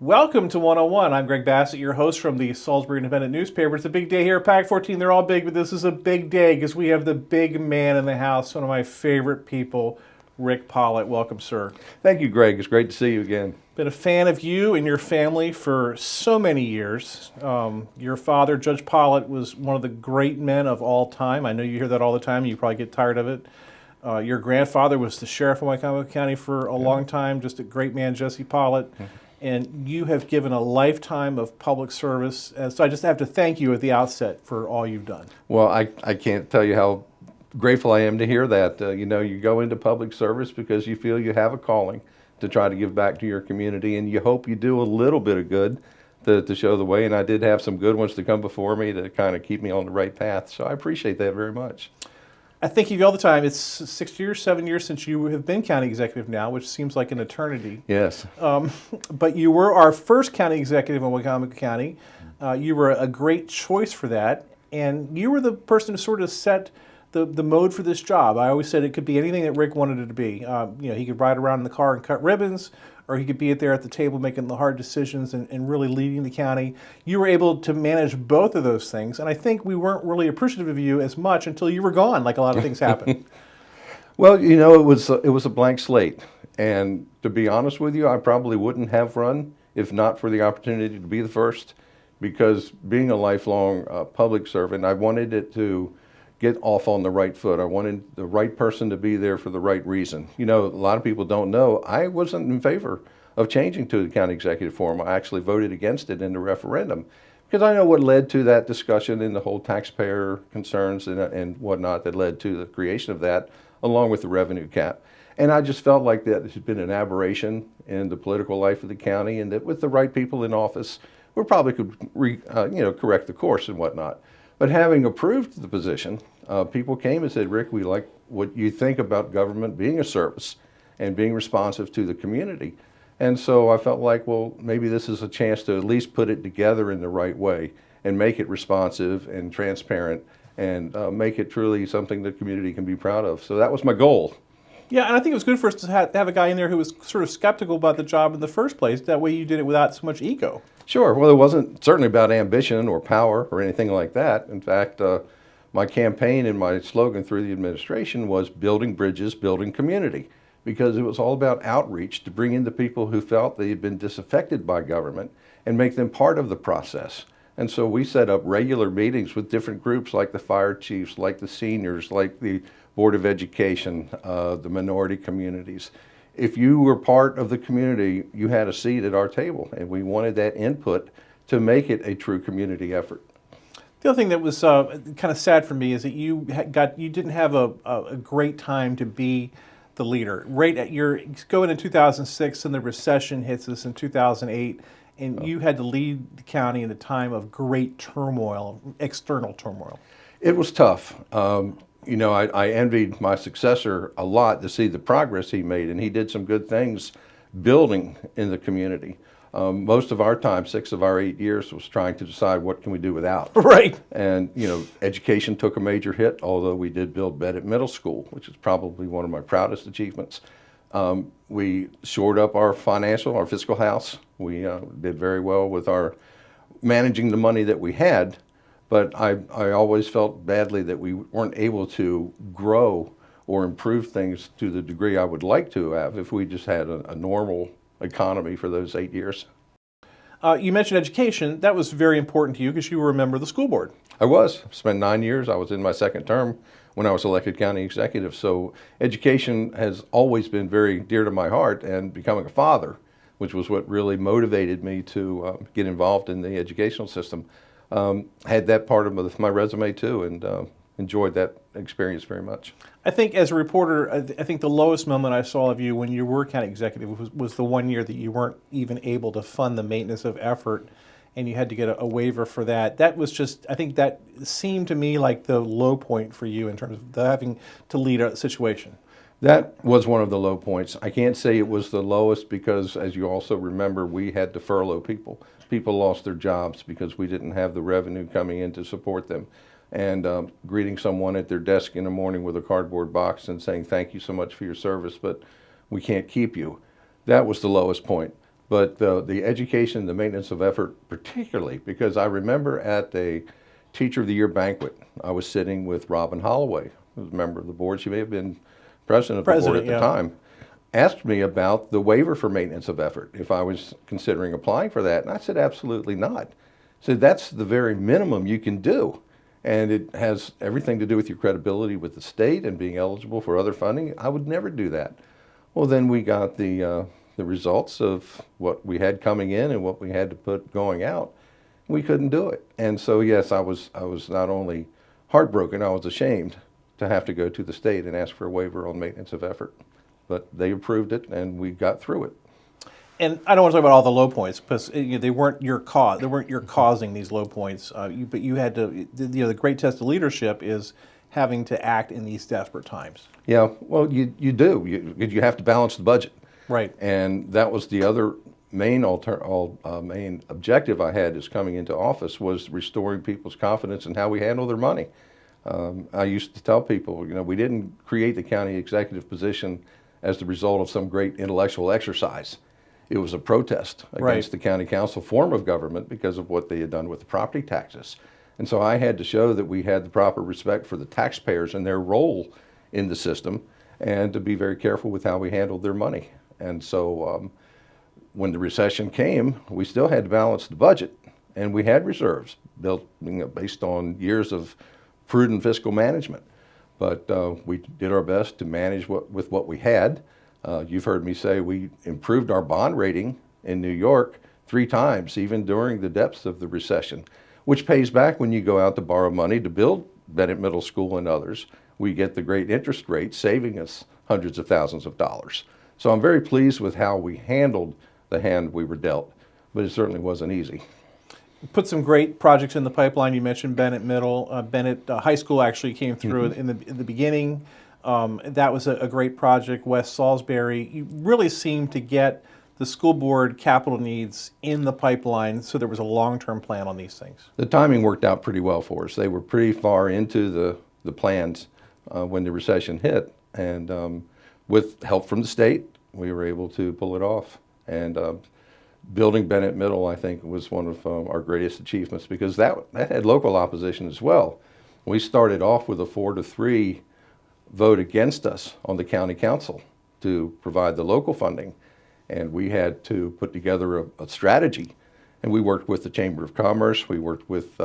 Welcome to 101. I'm Greg Bassett, your host from the Salisbury Independent newspaper. It's a big day here at Pack 14. They're all big, but this is a big day because we have the big man in the house, one of my favorite people, Rick Pollitt. Welcome, sir. Thank you, Greg. It's great to see you again. Been a fan of you and your family for so many years. Your father, Judge Pollitt, was one of the great men of all time. I know you hear that all the time. You probably get tired of it. Your grandfather was the sheriff of Wicomico County for a long time, just a great man, Jesse Pollitt. And you have given a lifetime of public service. And so I just have to thank you at the outset for all you've done. Well, I can't tell you how grateful I am to hear that. You go into public service because you feel you have a calling to try to give back to your community, and you hope you do a little bit of good to show the way. And I did have some good ones to come before me to kind of keep me on the right path. So I appreciate that very much. I think of you all the time. It's 6 years, 7 years since you have been county executive now, which seems like an eternity. Yes. But you were our first county executive in Wicomico County. You were a great choice for that, and you were the person to sort of set the mode for this job. I always said it could be anything that Rick wanted it to be. He could ride around in the car and cut ribbons, or he could be there at the table making the hard decisions and really leading the county. You were able to manage both of those things, and I think we weren't really appreciative of you as much until you were gone, like a lot of things happen. Well, it was a blank slate, and to be honest with you, I probably wouldn't have run if not for the opportunity to be the first, because being a lifelong public servant, I wanted it to get off on the right foot. I wanted the right person to be there for the right reason. A lot of people don't know, I wasn't in favor of changing to the county executive form. I actually voted against it in the referendum because I know what led to that discussion and the whole taxpayer concerns and whatnot that led to the creation of that, along with the revenue cap. And I just felt like that had been an aberration in the political life of the county, and that with the right people in office, we probably could correct the course and whatnot. But having approved the position, people came and said, Rick, we like what you think about government being a service and being responsive to the community. And so I felt like, well, maybe this is a chance to at least put it together in the right way and make it responsive and transparent and make it truly something the community can be proud of. So that was my goal. Yeah, and I think it was good for us to have a guy in there who was sort of skeptical about the job in the first place. That way you did it without so much ego. Sure. Well, it wasn't certainly about ambition or power or anything like that. In fact, my campaign and my slogan through the administration was building bridges, building community, because it was all about outreach to bring in the people who felt they had been disaffected by government and make them part of the process. And so we set up regular meetings with different groups like the fire chiefs, like the seniors, like the Board of Education, the minority communities. If you were part of the community, you had a seat at our table, and we wanted that input to make it a true community effort. The other thing that was kind of sad for me is that you didn't have a great time to be the leader. Right at going in 2006, and the recession hits us in 2008, and you had to lead the county in a time of great turmoil, external turmoil. It was tough. I envied my successor a lot to see the progress he made, and he did some good things building in the community. Most of our time, 6 of our 8 years, was trying to decide what can we do without. Right. And, education took a major hit, although we did build Bennett Middle School, which is probably one of my proudest achievements. We shored up our fiscal house. We did very well with our managing the money that we had. But I always felt badly that we weren't able to grow or improve things to the degree I would like to have if we just had a normal economy for those 8 years. You mentioned education. That was very important to you because you were a member of the school board. I was. Spent 9 years. I was in my second term when I was elected county executive. So education has always been very dear to my heart, and becoming a father, which was what really motivated me to get involved in the educational system. Had that part of my resume too, and enjoyed that experience very much. I think as a reporter, I think the lowest moment I saw of you when you were county executive was the 1 year that you weren't even able to fund the maintenance of effort, and you had to get a waiver for that. That was just, I think that seemed to me like the low point for you in terms of having to lead a situation. That was one of the low points. I can't say it was the lowest because, as you also remember, we had to furlough people. People lost their jobs because we didn't have the revenue coming in to support them. And greeting someone at their desk in the morning with a cardboard box and saying, thank you so much for your service, but we can't keep you. That was the lowest point. but the education, the maintenance of effort, particularly because I remember at a Teacher of the Year banquet, I was sitting with Robin Holloway, who was a member of the board. She may have been president of the board at the time. Asked me about the waiver for maintenance of effort, if I was considering applying for that. And I said, absolutely not. So that's the very minimum you can do. And it has everything to do with your credibility with the state and being eligible for other funding. I would never do that. Well, then we got the results of what we had coming in and what we had to put going out. We couldn't do it. And so, yes, I was not only heartbroken, I was ashamed to have to go to the state and ask for a waiver on maintenance of effort. But they approved it, and we got through it. And I don't want to talk about all the low points because they weren't your cause. They weren't your causing these low points. But you had to. The great test of leadership is having to act in these desperate times. Yeah, well, you do. You have to balance the budget. Right. And that was the other main main objective I had as coming into office, was restoring people's confidence in how we handle their money. I used to tell people, we didn't create the county executive position as the result of some great intellectual exercise. It was a protest against the county council form of government because of what they had done with the property taxes. And so I had to show that we had the proper respect for the taxpayers and their role in the system, and to be very careful with how we handled their money. And so when the recession came, we still had to balance the budget, and we had reserves built based on years of prudent fiscal management. But we did our best to manage with what we had. You've heard me say we improved our bond rating in New York 3 times, even during the depths of the recession, which pays back when you go out to borrow money to build Bennett Middle School and others. We get the great interest rate, saving us hundreds of thousands of dollars. So I'm very pleased with how we handled the hand we were dealt, but it certainly wasn't easy. Put some great projects in the pipeline. You mentioned Bennett Middle. Bennett High School actually came through in the beginning. That was a great project. West Salisbury. You really seemed to get the school board capital needs in the pipeline, so there was a long-term plan on these things. The timing worked out pretty well for us. They were pretty far into the plans when the recession hit, and with help from the state, we were able to pull it off. And building Bennett Middle, I think, was one of our greatest achievements, because that had local opposition as well. We started off with a 4-3 vote against us on the county council to provide the local funding, and we had to put together a strategy. And we worked with the Chamber of Commerce, we worked with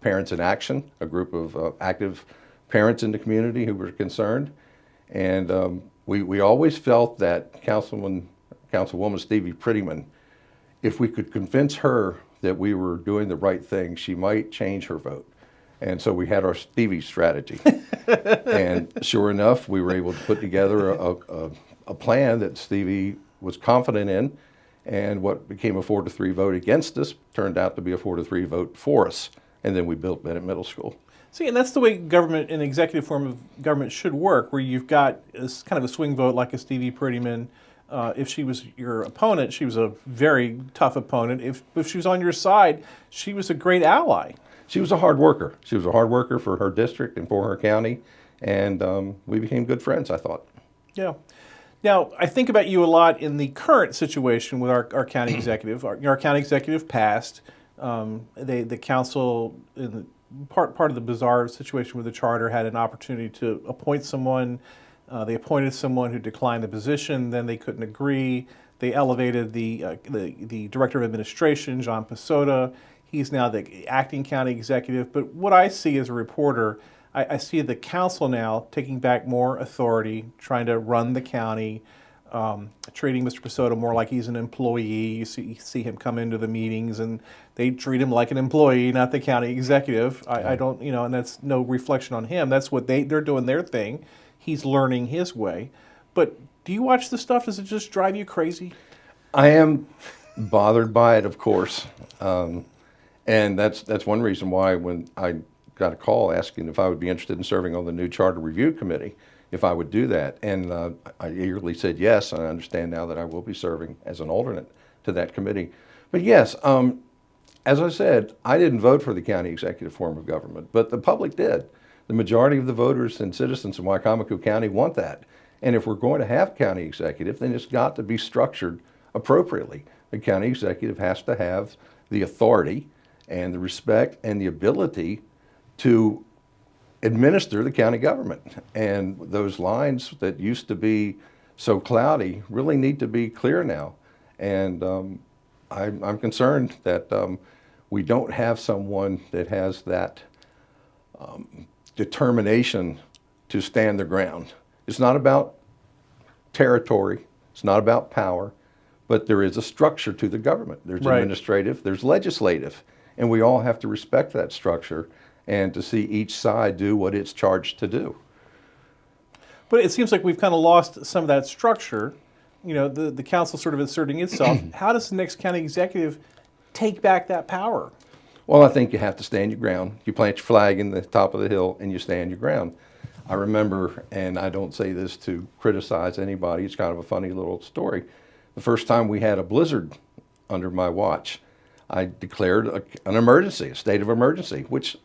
Parents in Action, a group of active parents in the community who were concerned, and we always felt that Councilwoman Stevie Prettyman, if we could convince her that we were doing the right thing, she might change her vote. And so we had our Stevie strategy. And sure enough, we were able to put together a plan that Stevie was confident in, and what became a 4-3 vote against us turned out to be a 4-3 vote for us. And then we built Bennett Middle School. See, and that's the way government, an executive form of government, should work, where you've got this kind of a swing vote like a Stevie Prettyman. If she was your opponent, she was a very tough opponent. If she was on your side, she was a great ally. She was a hard worker. She was a hard worker for her district and for her county, and we became good friends, I thought. Yeah. Now, I think about you a lot in the current situation with our county executive. Our county executive passed. The council, in the part of the bizarre situation with the charter, had an opportunity to appoint someone. They appointed someone who declined the position. Then they couldn't agree. They elevated the director of administration, John Pasota. He's now the acting county executive. But what I see as a reporter, I see the council now taking back more authority, trying to run the county, treating Mr. Pasota more like he's an employee. You see him come into the meetings, and they treat him like an employee, not the county executive. I don't, and that's no reflection on him. That's what they're doing their thing. He's learning his way. But do you watch this stuff? Does it just drive you crazy? I am bothered by it, of course. And that's one reason why when I got a call asking if I would be interested in serving on the new Charter Review Committee, if I would do that. And I eagerly said yes, and I understand now that I will be serving as an alternate to that committee. But yes, as I said, I didn't vote for the county executive form of government, but the public did. The majority of the voters and citizens in Wicomico County want that. And if we're going to have county executive, then it's got to be structured appropriately. a county executive has to have the authority and the respect and the ability to administer the county government. And those lines that used to be so cloudy really need to be clear now. And I'm concerned that we don't have someone that has that determination to stand their ground. It's not about territory, it's not about power, but there is a structure to the government. There's Right. administrative, there's legislative, and we all have to respect that structure and to see each side do what it's charged to do. But it seems like we've kind of lost some of that structure. You know, the council sort of asserting itself. How does the next county executive take back that power? Well, I think you have to stand your ground. You plant your flag in the top of the hill and you stand your ground. I remember, and I don't say this to criticize anybody, it's kind of a funny little story. The first time we had a blizzard under my watch, I declared an emergency, a state of emergency, which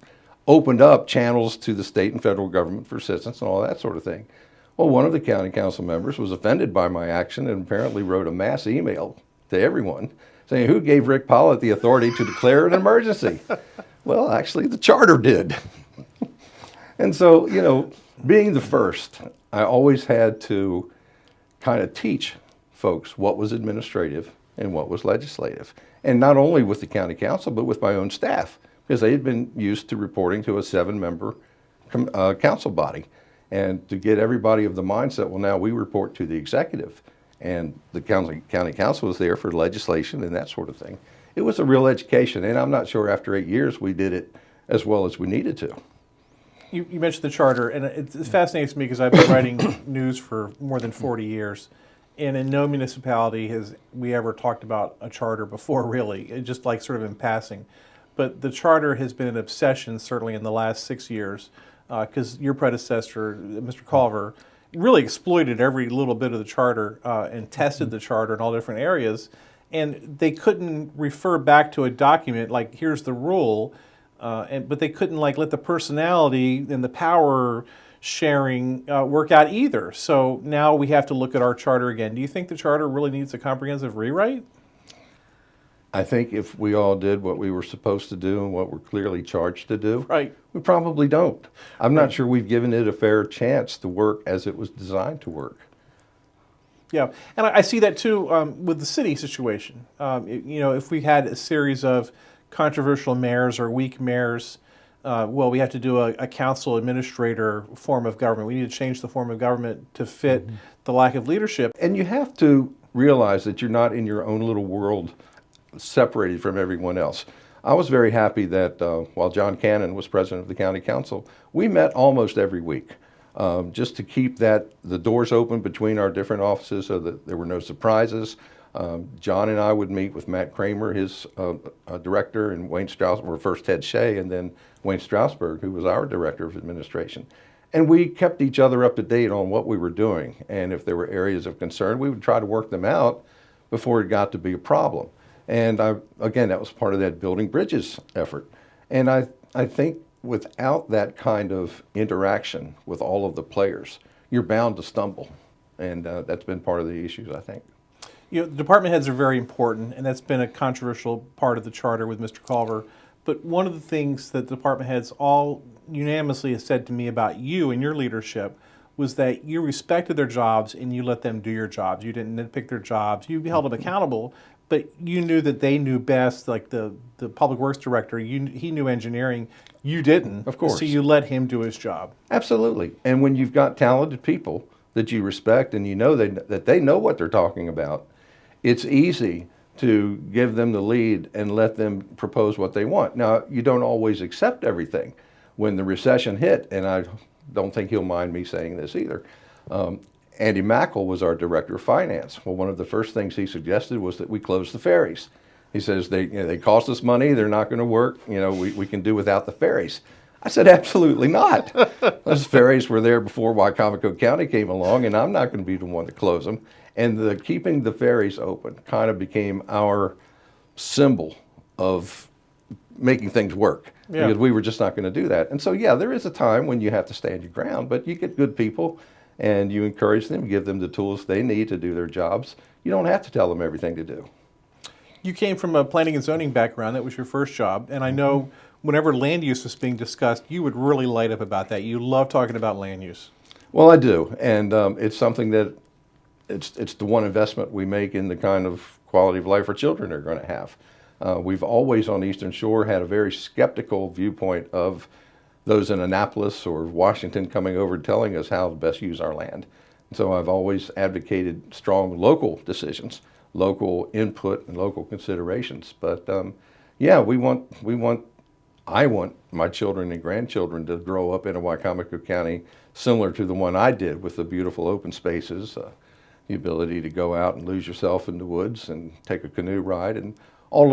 opened up channels to the state and federal government for assistance and all that sort of thing. Well, one of the county council members was offended by my action and apparently wrote a mass email to everyone saying, who gave Rick Pollitt the authority to declare an emergency? Well, actually, the charter did. And so, you know, being the first, I always had to kind of teach folks what was administrative and what was legislative. And not only with the county council, but with my own staff, because they had been used to reporting to a 7-member council body. And to get everybody of the mindset, well, now we report to the executive. And the county council was there for legislation and that sort of thing. It was a real education, and I'm not sure after 8 years we did it as well as we needed to. You mentioned the charter, and it fascinates me because I've been writing news for more than 40 years, and in no municipality has we ever talked about a charter before, really, it just like sort of in passing. But the charter has been an obsession, certainly in the last 6 years, because your predecessor, Mr. Culver, really exploited every little bit of the charter and tested the charter in all different areas, and they couldn't refer back to a document like, here's the rule, but they couldn't like let the personality and the power sharing work out either. So now we have to look at our charter again. Do you think the charter really needs a comprehensive rewrite? I think if we all did what we were supposed to do and what we're clearly charged to do, Right. we probably don't. I'm not sure we've given it a fair chance to work as it was designed to work. Yeah, and I see that too with the city situation. You know, if we had a series of controversial mayors or weak mayors, well, we have to do a council administrator form of government. We need to change the form of government to fit the lack of leadership. And you have to realize that you're not in your own little world separated from everyone else. I was very happy that while John Cannon was president of the county council, we met almost every week just to keep the doors open between our different offices so that there were no surprises. John and I would meet with Matt Kramer, his director, and Wayne Strauss, or first Ted Shea, and then Wayne Strasburg, who was our director of administration. And we kept each other up to date on what we were doing. And if there were areas of concern, we would try to work them out before it got to be a problem. And again, that was part of that building bridges effort. And I think without that kind of interaction with all of the players, you're bound to stumble. And that's been part of the issues, I think. You know, the department heads are very important, and that's been a controversial part of the charter with Mr. Culver. But one of the things that the department heads all unanimously have said to me about you and your leadership was that you respected their jobs and you let them do your jobs. You didn't nitpick their jobs. You held them accountable, but you knew that they knew best, like the public works director, he knew engineering, you didn't. Of course. So you let him do his job. Absolutely. And when you've got talented people that you respect and you know that they know what they're talking about, it's easy to give them the lead and let them propose what they want. Now, you don't always accept everything. When the recession hit, and I don't think he'll mind me saying this either, Andy Mackle was our director of finance. Well, one of the first things he suggested was that we close the ferries. He says, they cost us money, they're not going to work, we can do without the ferries. I said, absolutely not. Those ferries were there before Wicomico County came along, and I'm not going to be the one to close them. And keeping the ferries open kind of became our symbol of making things work, because we were just not going to do that. And so, yeah, there is a time when you have to stand your ground, but you get good people and you encourage them, give them the tools they need to do their jobs. You don't have to tell them everything to do. You came from a planning and zoning background. That was your first job. And I know whenever land use was being discussed, you would really light up about that. You love talking about land use. Well, I do, and it's something that it's the one investment we make in the kind of quality of life our children are going to have. We've always on the Eastern Shore had a very skeptical viewpoint of those in Annapolis or Washington coming over and telling us how to best use our land. So I've always advocated strong local decisions, local input, and local considerations. But yeah, I want my children and grandchildren to grow up in a Wicomico County similar to the one I did, with the beautiful open spaces, the ability to go out and lose yourself in the woods and take a canoe ride, and all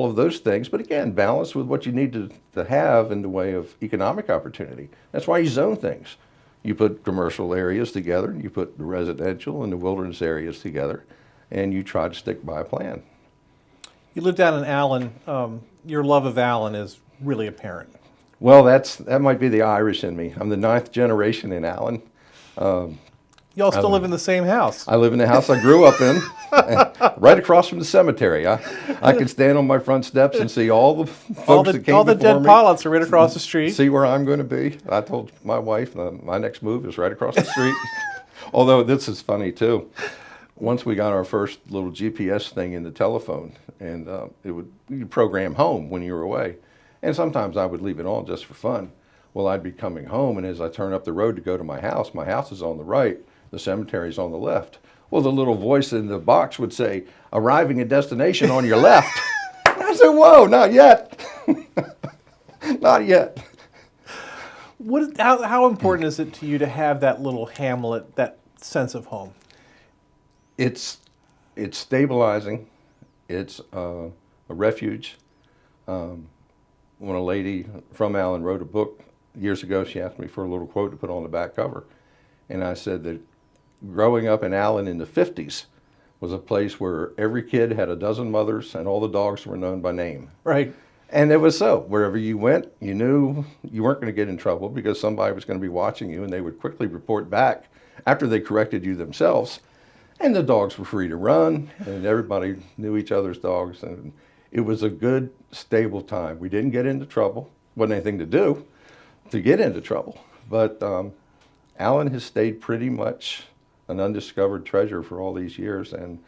of those things. But again, balanced with what you need to have in the way of economic opportunity. That's why you zone things. You put commercial areas together, and you put the residential and the wilderness areas together, and you try to stick by a plan. You live down in Allen. Your love of Allen is really apparent. Well, that might be the Irish in me. I'm the 9th generation in Allen. You all still live in the same house. I live in the house I grew up in, right across from the cemetery. I can stand on my front steps and see all the folks that came all the before dead me. Pollitts are right across the street. See where I'm going to be. I told my wife my next move is right across the street. Although this is funny too. Once we got our first little GPS thing in the telephone, and you'd program home when you were away. And sometimes I would leave it on just for fun. Well, I'd be coming home, and as I turn up the road to go to my house is on the right, the cemetery's on the left. Well, the little voice in the box would say, "Arriving at destination on your left." I said, "Whoa, not yet." Not yet. How important is it to you to have that little hamlet, that sense of home? It's stabilizing. It's a refuge. When a lady from Allen wrote a book years ago, she asked me for a little quote to put on the back cover. And I said that growing up in Allen in the 50s was a place where every kid had a dozen mothers and all the dogs were known by name. Right. And it was so. Wherever you went, you knew you weren't going to get in trouble because somebody was going to be watching you, and they would quickly report back after they corrected you themselves. And the dogs were free to run, and everybody knew each other's dogs. And it was a good, stable time. We didn't get into trouble. Wasn't anything to do to get into trouble. But Allen has stayed pretty much an undiscovered treasure for all these years. And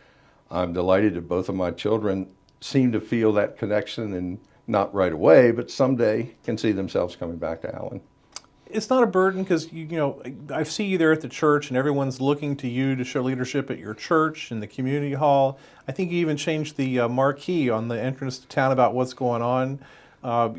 I'm delighted that both of my children seem to feel that connection, and not right away, but someday can see themselves coming back to Allen. It's not a burden because, I see you there at the church, and everyone's looking to you to show leadership at your church and the community hall. I think you even changed the marquee on the entrance to town about what's going on.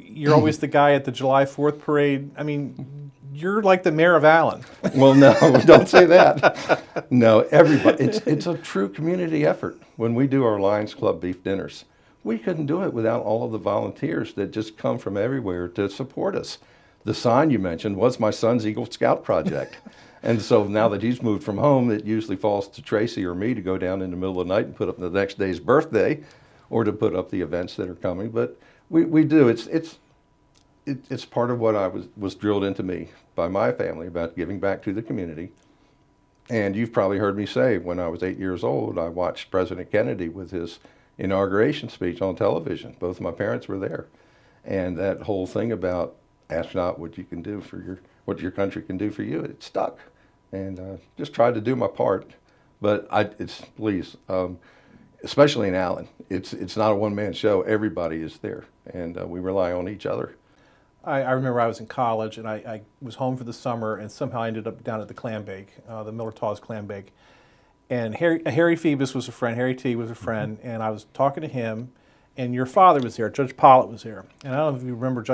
You're always the guy at the July 4th parade. I mean, you're like the mayor of Allen. Well, no, don't say that. No, everybody. It's a true community effort. When we do our Lions Club beef dinners, we couldn't do it without all of the volunteers that just come from everywhere to support us. The sign you mentioned was my son's Eagle Scout project. And so now that he's moved from home, it usually falls to Tracy or me to go down in the middle of the night and put up the next day's birthday, or to put up the events that are coming. But we do. It's part of what I was drilled into me by my family about giving back to the community. And you've probably heard me say, when I was 8 years old, I watched President Kennedy with his inauguration speech on television. Both of my parents were there. And that whole thing about ask not what you can do for what your country can do for you, it stuck. And just tried to do my part. But especially in Allen, it's not a one-man show. Everybody is there, and we rely on each other. I remember I was in college, and I was home for the summer, and somehow I ended up down at the clam bake, the Miller Taws clam bake. And Harry Phoebus was a friend, Harry T. was a friend, and I was talking to him, and your father was there, Judge Pollitt was there. And I don't know if you remember,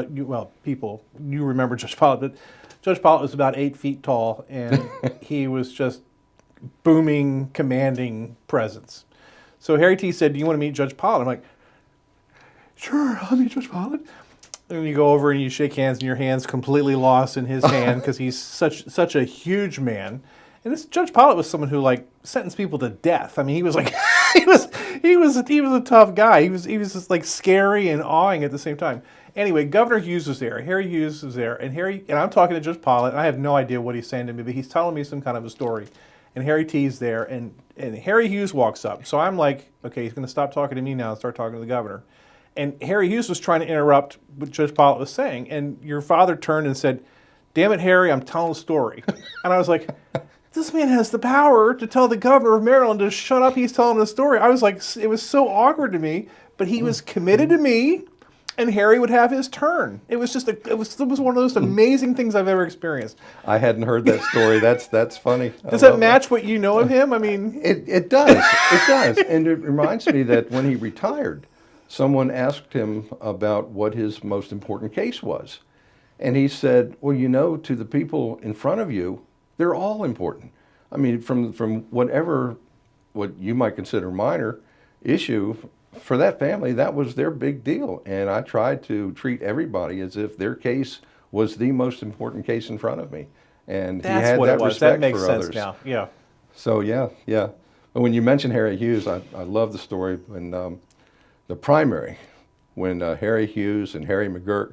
you remember Judge Pollitt, but Judge Pollitt was about 8 feet tall, and he was just booming, commanding presence. So Harry T. said, "Do you want to meet Judge Pollitt?" I'm like, "Sure, I'll meet Judge Pollitt." And you go over and you shake hands, and your hand's completely lost in his hand because he's such a huge man. And this Judge Pollitt was someone who sentenced people to death. I mean, he was like he was a tough guy. He was just scary and awing at the same time. Anyway, Governor Hughes was there. Harry Hughes was there, and I'm talking to Judge Pollitt, and I have no idea what he's saying to me, but he's telling me some kind of a story. and Harry T's there, and Harry Hughes walks up. So I'm like, okay, he's going to stop talking to me now and start talking to the governor. And Harry Hughes was trying to interrupt what Judge Pollitt was saying, and your father turned and said, "Damn it, Harry, I'm telling a story." And I was like, this man has the power to tell the governor of Maryland to shut up, he's telling a story. I was like, it was so awkward to me, but he was committed to me, and Harry would have his turn. It was just it was one of those amazing things I've ever experienced. I hadn't heard that story. That's funny. Does that match what you know of him? I mean, it does. It does. And it reminds me that when he retired, someone asked him about what his most important case was. And he said, well, to the people in front of you, they're all important. I mean, from what you might consider minor issue, for that family, that was their big deal. And I tried to treat everybody as if their case was the most important case in front of me. And that's he had what that it was. respect That makes for sense others. now. Yeah. So yeah. But when you mention Harry Hughes, I love the story when the primary, when Harry Hughes and Harry McGurk,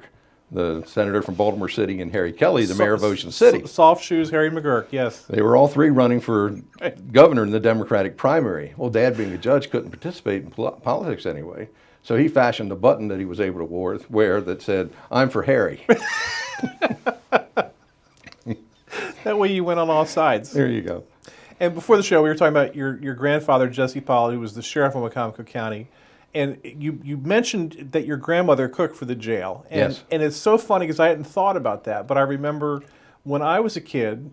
the senator from Baltimore City, and Harry Kelly, the mayor of Ocean City. Soft shoes, Harry McGurk, yes. They were all three running for governor in the Democratic primary. Well, Dad, being a judge, couldn't participate in politics anyway. So he fashioned a button that he was able to wear that said, "I'm for Harry." That way you went on all sides. There you go. And before the show, we were talking about your grandfather, Jesse Pollitt, who was the sheriff of Wicomico County. And you mentioned that your grandmother cooked for the jail. And, Yes. and it's so funny because I hadn't thought about that. But I remember when I was a kid,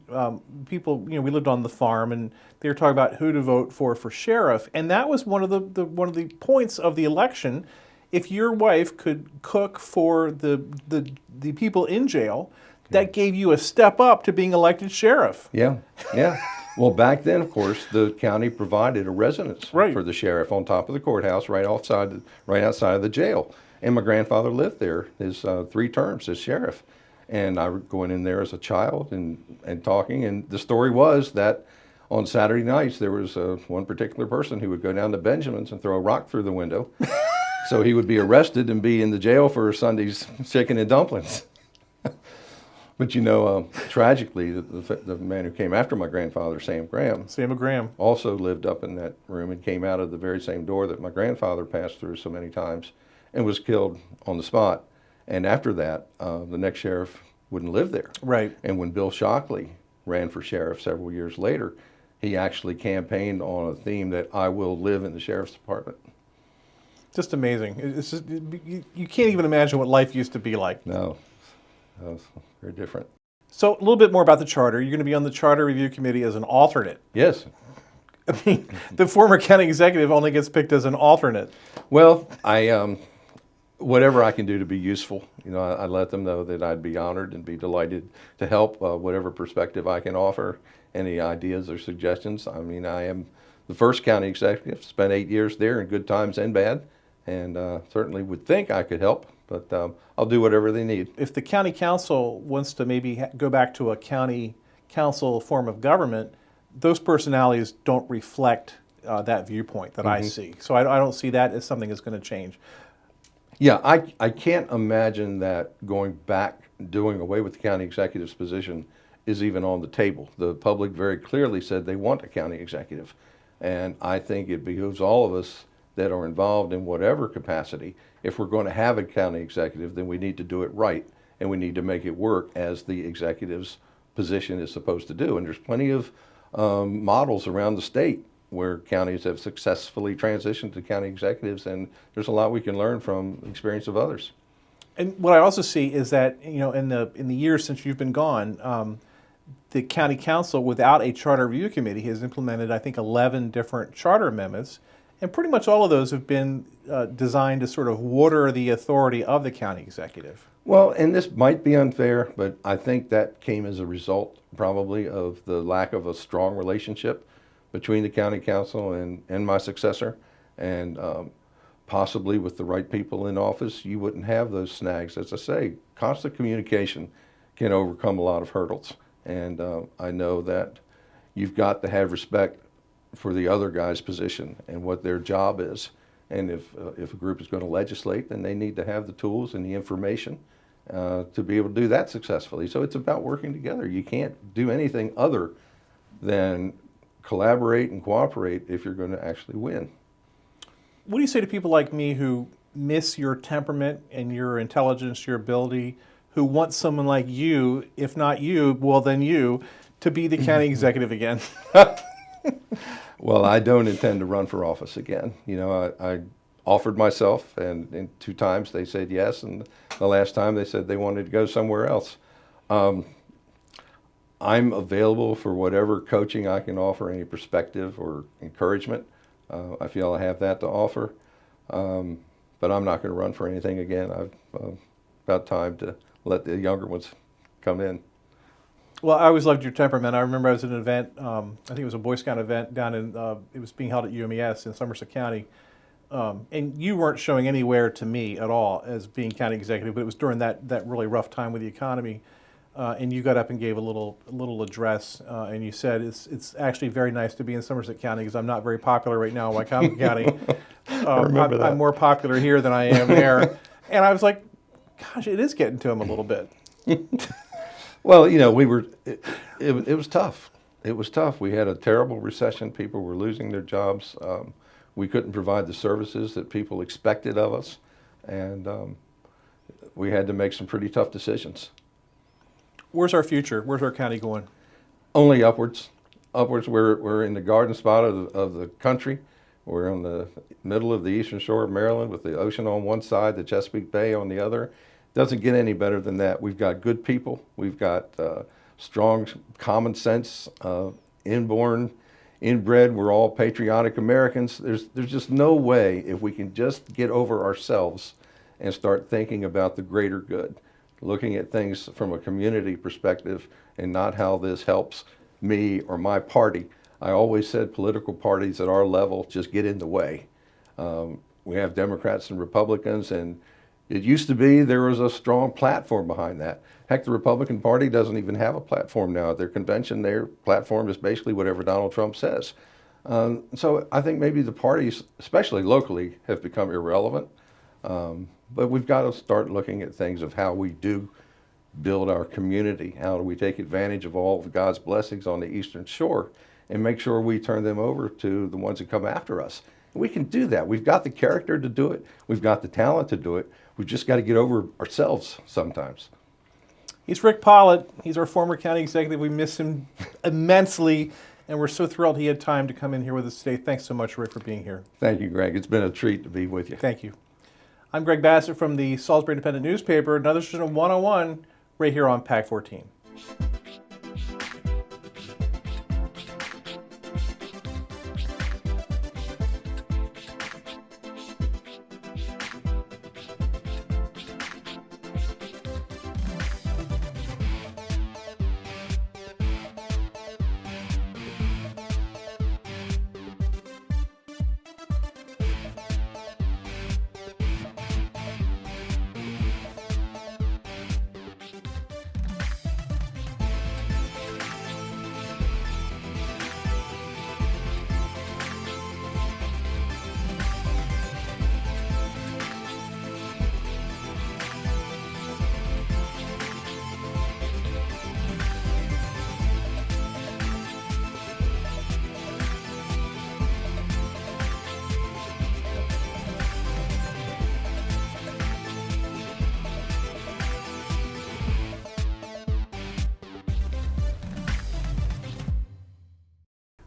people, we lived on the farm, and they were talking about who to vote for sheriff. And that was one of the points of the election. If your wife could cook for the people in jail, that gave you a step up to being elected sheriff. Yeah. Well, back then, of course, the county provided a residence for the sheriff on top of the courthouse, right outside of the jail. And my grandfather lived there his 3 terms as sheriff. And I was going in there as a child and talking. And the story was that on Saturday nights, there was one particular person who would go down to Benjamin's and throw a rock through the window. So he would be arrested and be in the jail for Sunday's chicken and dumplings. But tragically, the man who came after my grandfather, Sam Graham, also lived up in that room and came out of the very same door that my grandfather passed through so many times and was killed on the spot. And after that, the next sheriff wouldn't live there. Right. And when Bill Shockley ran for sheriff several years later, he actually campaigned on a theme that I will live in the sheriff's department. Just amazing. It's just, you can't even imagine what life used to be like. No. Very different. So a little bit more about the charter. You're going to be on the Charter Review Committee as an alternate. Yes. I mean, the former county executive only gets picked as an alternate. Well, I whatever I can do to be useful, I let them know that I'd be honored and be delighted to help whatever perspective I can offer, any ideas or suggestions. I mean, I am the first county executive, spent 8 years there in good times and bad, and certainly would think I could help. But I'll do whatever they need. If the county council wants to maybe go back to a county council form of government, those personalities don't reflect that viewpoint that I see. So I don't see that as something that's going to change. Yeah, I can't imagine that going back, doing away with the county executive's position is even on the table. The public very clearly said they want a county executive. And I think it behooves all of us that are involved in whatever capacity. If we're going to have a county executive, then we need to do it right, and we need to make it work as the executive's position is supposed to do. And there's plenty of models around the state where counties have successfully transitioned to county executives, and there's a lot we can learn from the experience of others. And what I also see is that in the years since you've been gone, the county council, without a charter review committee, has implemented, I think, 11 different charter amendments. And pretty much all of those have been designed to sort of water the authority of the county executive. Well, and this might be unfair, but I think that came as a result probably of the lack of a strong relationship between the county council and my successor. And possibly with the right people in office, you wouldn't have those snags. As I say, constant communication can overcome a lot of hurdles. And I know that you've got to have respect for the other guy's position and what their job is. And if a group is going to legislate, then they need to have the tools and the information to be able to do that successfully. So it's about working together. You can't do anything other than collaborate and cooperate if you're going to actually win. What do you say to people like me who miss your temperament and your intelligence, your ability, who want someone like you, if not you, well then you, to be the county executive again? Well, I don't intend to run for office again. You know, I offered myself, and 2 times they said yes, and the last time they said they wanted to go somewhere else. I'm available for whatever coaching I can offer, any perspective or encouragement. I feel I have that to offer, but I'm not going to run for anything again. I've about time to let the younger ones come in. Well, I always loved your temperament. I remember I was at an event, I think it was a Boy Scout event down in, it was being held at UMES in Somerset County. And you weren't showing anywhere to me at all as being county executive, but it was during that really rough time with the economy. And you got up and gave a little address, and you said, it's actually very nice to be in Somerset County because I'm not very popular right now in Wicomico County. I'm more popular here than I am there. And I was like, gosh, it is getting to him a little bit. Well, you know, it was tough. It was tough. We had a terrible recession. People were losing their jobs. We couldn't provide the services that people expected of us. And we had to make some pretty tough decisions. Where's our future? Where's our county going? Only upwards. Upwards. We're in the garden spot of the country. We're on the middle of the eastern shore of Maryland with the ocean on one side, the Chesapeake Bay on the other. Doesn't get any better than that. We've got good people. We've got strong common sense, inborn, inbred. We're all patriotic Americans. There's just no way, if we can just get over ourselves and start thinking about the greater good, looking at things from a community perspective and not how this helps me or my party. I always said political parties at our level just get in the way. We have Democrats and Republicans, and it used to be there was a strong platform behind that. Heck, the Republican Party doesn't even have a platform now. At their convention, their platform is basically whatever Donald Trump says. So I think maybe the parties, especially locally, have become irrelevant. But we've got to start looking at things of how we do build our community. How do we take advantage of all of God's blessings on the Eastern Shore and make sure we turn them over to the ones that come after us? We can do that. We've got the character to do it. We've got the talent to do it. We've just got to get over ourselves sometimes. He's Rick Pollitt. He's our former county executive. We miss him immensely, and we're so thrilled he had time to come in here with us today. Thanks so much, Rick, for being here. Thank you, Greg. It's been a treat to be with you. Thank you. I'm Greg Bassett from the Salisbury Independent newspaper. Another session of 101 right here on PAC 14.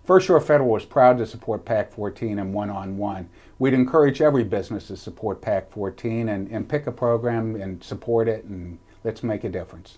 First Shore Federal is proud to support PAC 14 and one-on-one. We'd encourage every business to support PAC 14 and pick a program and support it, and let's make a difference.